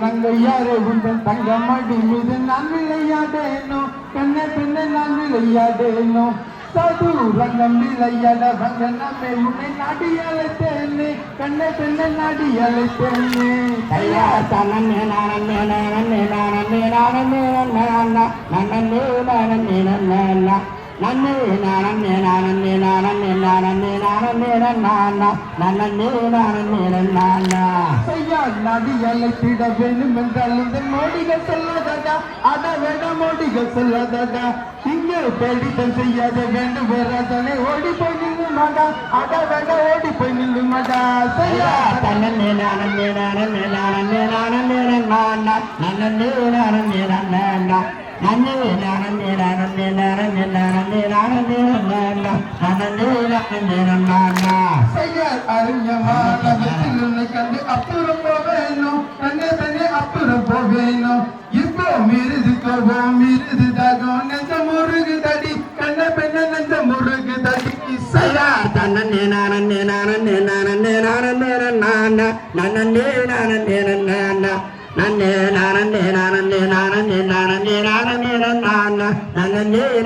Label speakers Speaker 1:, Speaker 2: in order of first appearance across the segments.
Speaker 1: நங்கையாரே உங்கள் தங்கமடி மீது நான் விளையாடேனோ கண்ணே பெண்ணே நான் விளையாடேனோ சாது ரங்கம் விளையாட ரங்கனமே உன்னை நாடி அழைத்தேனே கண்ணே பெண்ணே நாடி அழைத்தேனே
Speaker 2: ஐயா தன்னே நானே நானே நானே நானே நானே நானே நானே நன்னே நானே நானே நானே நானே நானே நானே நானே
Speaker 1: ஐயா நாடி அழைத்திட வேண்டும் என்றால் இந்த மோடிகள் சொல்லாதடா அத வேட மோடிகள் சொல்லாதடா இங்கே பேடித்தம் செய்யாத வேண்டும் வேறாதனை ஓடி போய் நில்லு மாடா அத வேட ஓடி போய் நில்லு மாடா
Speaker 2: ஐயா தன்னே நானே நானே நானே நானே நானே நானே நன்னே நானே நானே நானே நானே நானே
Speaker 1: செய்யார் அறிஞமானவற்றில் உன்னை கண்டு அப்புறம் போவேணும் கண்ணே தண்ணே அப்புறம் போவேணும் இப்போ மிருது கோபம் மிருது தாகம் நெஞ்ச முருகு தடி கண்ணே பெண்ண நெஞ்ச முருகு தடி
Speaker 2: ஐயா தன்னே நானே நானே நானே நானே நானே நானே நன்னே நானே நானே நானே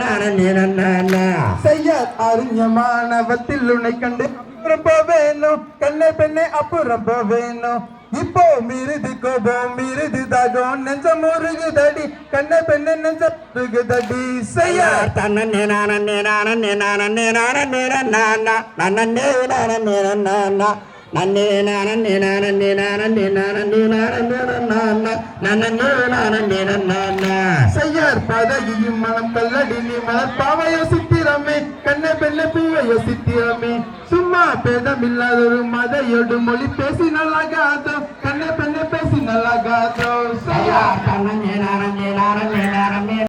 Speaker 2: நானே நானே
Speaker 1: செய்யார் அறிஞமானவத்தில் உன்னை கண்டு அப்புறம் போவேணும் கண்ணே பெண்ணே அப்புறம் போவேணும் இப்போ மிருது கோபம் மிருது தாகம் நெஞ்ச முருகு தடி கண்ணே பெண்ணே நெஞ்ச முருகு தடி செய்யார்
Speaker 2: தன்னே நானே நானே நானே நானே நன்னே நானே நானே நானே நானே
Speaker 1: செய்யார் பதகியும் மனம் கல்லடி நீ மலர் பாவையோ சித்திரமே கண்ணே பெண்ணே பூவையோ சித்திரமே சும்மா பேதமில்லாதொரு மதையோடு மொழி பேசி நல்லாகாதோ கண்ணே பெண்ணே பேசி நல்லாகாதோ செய்யார்
Speaker 2: தன்னே